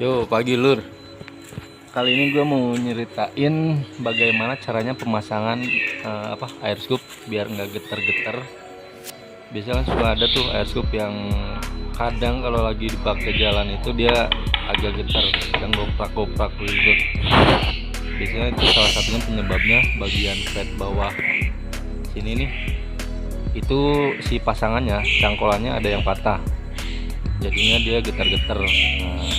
Yo, pagi lur. Kali ini gue mau nyeritain bagaimana caranya pemasangan air scoop biar nggak getar-getar. Biasanya kan suka ada tuh air scoop yang kadang kalau lagi dipakai jalan itu dia agak getar, kadang goprak-goprak gitu. Biasanya itu salah satunya penyebabnya bagian pad bawah sini nih. Itu si pasangannya, cangkolannya ada yang patah. Jadinya dia getar-getar. Nah,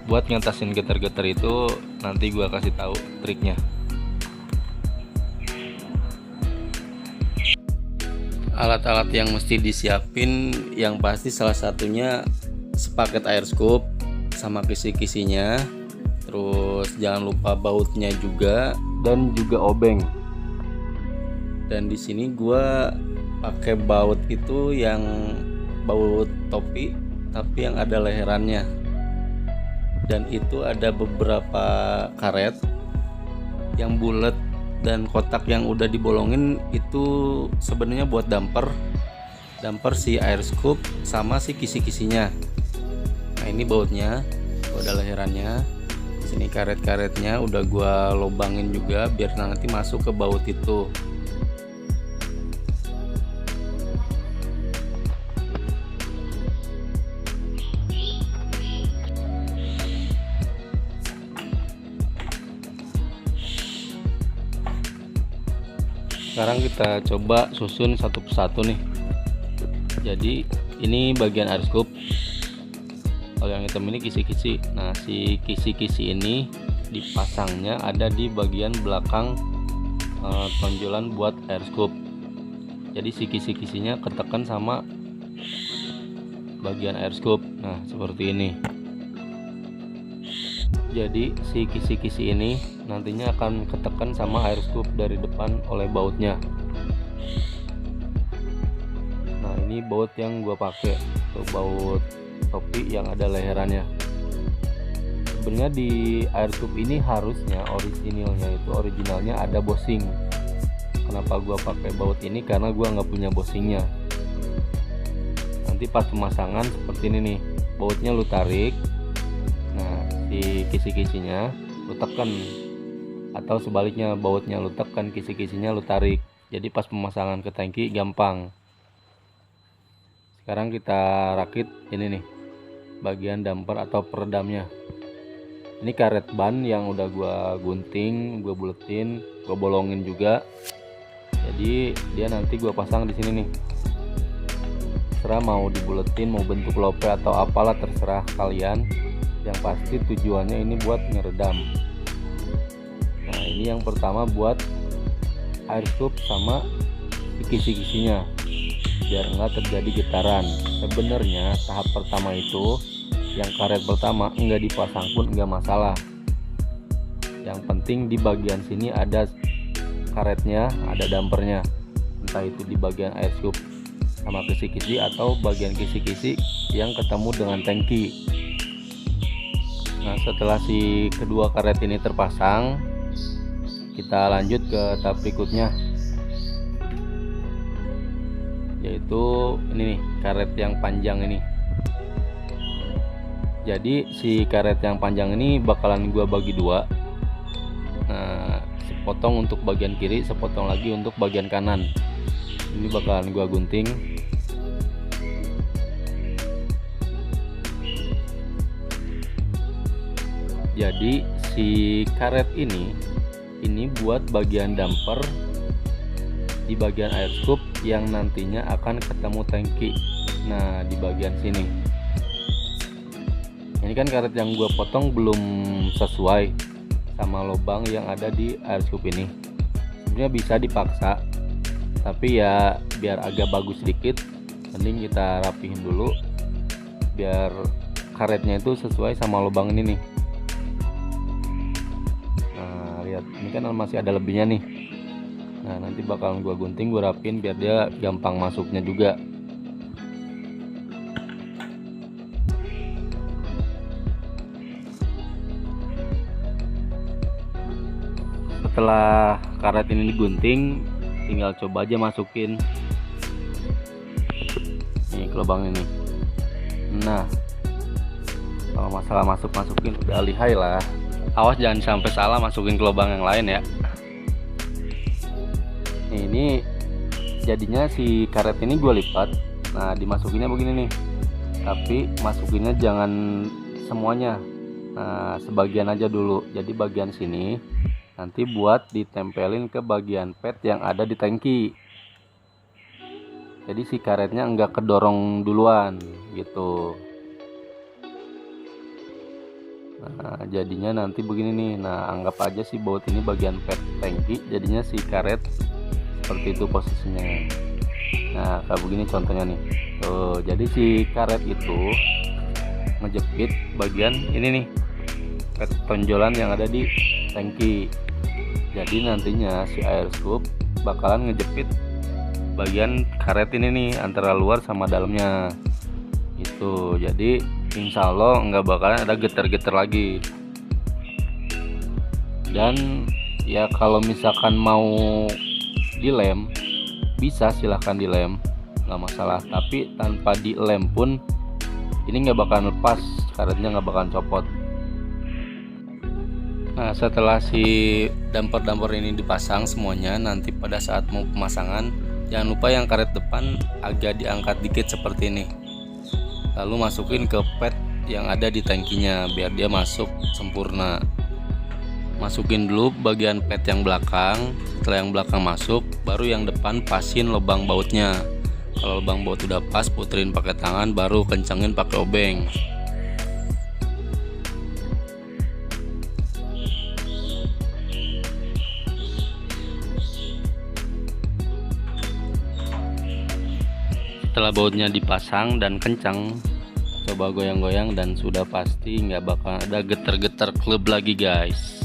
buat ngatasin getar-getar itu nanti gua kasih tahu triknya. Alat-alat yang mesti disiapin yang pasti salah satunya sepaket air scoop sama kisi-kisinya, terus jangan lupa bautnya juga dan juga obeng. Dan di sini gua pakai baut itu yang baut topi tapi yang ada leherannya. Dan itu ada beberapa karet yang bulat dan kotak yang udah dibolongin itu sebenarnya buat damper si air scoop sama si kisi-kisinya. Nah, ini bautnya, ada leherannya. Sini karet-karetnya udah gua lobangin juga biar nanti masuk ke baut itu. Sekarang kita coba susun satu persatu nih. Jadi ini bagian air scoop, kalau yang hitam ini kisi-kisi. Nah, si kisi-kisi ini dipasangnya ada di bagian belakang tonjolan buat air scoop. Jadi si kisi-kisinya ketekan sama bagian air scoop. Nah, seperti ini. Jadi si kisi-kisi ini nantinya akan ketekan sama air scoop dari depan oleh bautnya. Nah, ini baut yang gua pakai, tuh baut topi yang ada leherannya. Sebenarnya di air scoop ini harusnya originalnya ada bosing. Kenapa gua pakai baut ini? Karena gua nggak punya bosingnya. Nanti pas pemasangan seperti ini nih, bautnya lu tarik. Nah, di kisi-kisinya lu tekan, atau sebaliknya bautnya lu tekan, kisi-kisinya lu tarik. Jadi pas pemasangan ke tangki gampang. Sekarang kita rakit ini nih, bagian damper atau peredamnya. Ini karet ban yang udah gua gunting, gua buletin, gua bolongin juga. Jadi dia nanti gua pasang di sini nih. Terserah mau dibuletin, mau bentuk lope atau apalah, terserah kalian. Yang pasti tujuannya ini buat ngeredam. Nah, ini yang pertama buat air scoop sama kisi-kisinya biar enggak terjadi getaran. Sebenarnya tahap pertama itu yang karet pertama enggak dipasang pun enggak masalah. Yang penting di bagian sini ada karetnya, ada dampernya, entah itu di bagian air scoop sama kisi-kisi atau bagian kisi-kisi yang ketemu dengan tangki. Nah, setelah si kedua karet ini terpasang, kita lanjut ke tahap berikutnya, yaitu ini nih, karet yang panjang ini. Jadi si karet yang panjang ini bakalan gua bagi dua. Nah, sepotong untuk bagian kiri, sepotong lagi untuk bagian kanan. Ini bakalan gua gunting. Jadi si karet ini buat bagian damper di bagian air scoop yang nantinya akan ketemu tangki. Nah, di bagian sini. Ini kan karet yang gua potong belum sesuai sama lubang yang ada di air scoop ini. Sebenarnya bisa dipaksa, tapi ya biar agak bagus sedikit, mending kita rapihin dulu biar karetnya itu sesuai sama lubang ini nih. Ini kan masih ada lebihnya nih. Nah, nanti bakalan gua gunting, gua rapin biar dia gampang masuknya juga. Setelah karet ini digunting, tinggal coba aja masukin nih ke lubang ini. Nah, Kalau masalah masukin udah lihai lah. Awas jangan sampai salah masukin ke lubang yang lain ya. Ini jadinya si karet ini gue lipat. Nah, dimasukinnya begini nih, tapi masukinnya jangan semuanya. Nah, sebagian aja dulu. Jadi bagian sini nanti buat ditempelin ke bagian pet yang ada di tangki. Jadi si karetnya enggak kedorong duluan gitu. Nah, jadinya nanti begini nih. Nah, anggap aja si baut ini bagian pet tangki, jadinya si karet seperti itu posisinya. Nah, kayak begini contohnya nih. Tuh, jadi si karet itu ngejepit bagian ini nih, pet tonjolan yang ada di tangki. Jadi nantinya si air scoop bakalan ngejepit bagian karet ini nih, antara luar sama dalamnya itu. Jadi insya Allah nggak bakalan ada getar-getar lagi. Dan ya kalau misalkan mau dilem bisa, silahkan dilem, nggak masalah. Tapi tanpa dilem pun ini nggak bakalan lepas, karetnya nggak bakalan copot. Nah, setelah si damper-damper ini dipasang semuanya, nanti pada saat mau pemasangan jangan lupa yang karet depan agak diangkat dikit seperti ini, lalu masukin ke pet yang ada di tangkinya biar dia masuk sempurna. Masukin dulu bagian pet yang belakang. Setelah yang belakang masuk, baru yang depan pasin lubang bautnya. Kalau lubang baut udah pas, puterin pakai tangan, baru kencengin pakai obeng. Setelah bautnya dipasang dan kencang, coba goyang-goyang dan sudah pasti nggak bakal ada getar-getar klub lagi guys.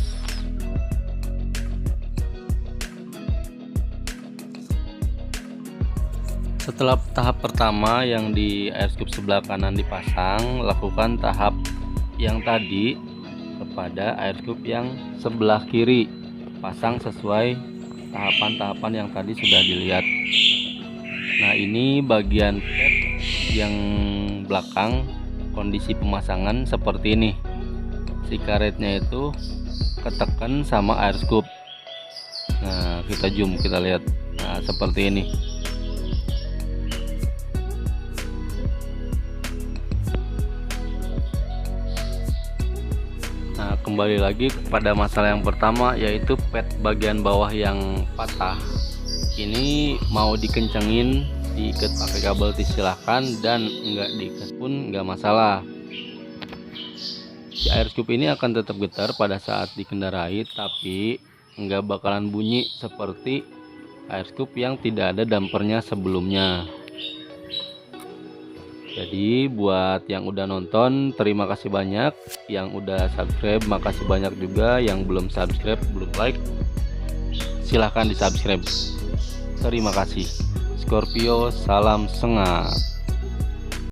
Setelah tahap pertama yang di air scoop sebelah kanan dipasang, lakukan tahap yang tadi kepada air scoop yang sebelah kiri. Pasang sesuai tahapan-tahapan yang tadi sudah dilihat. Nah, ini bagian pet yang belakang, kondisi pemasangan seperti ini. Si karetnya itu ketekan sama air scoop. Nah, kita zoom, kita lihat. Nah, seperti ini. Nah, kembali lagi kepada masalah yang pertama, yaitu pet bagian bawah yang patah. Ini mau dikencengin, diikat pakai kabel silahkan, dan enggak diikat pun enggak masalah. Si air scoop ini akan tetap getar pada saat dikendarai, tapi enggak bakalan bunyi seperti air scoop yang tidak ada dampernya sebelumnya. Jadi buat yang udah nonton, terima kasih banyak. Yang udah subscribe, makasih banyak juga. Yang belum subscribe, belum like, silahkan di subscribe. Terima kasih. Scorpio, salam sengat.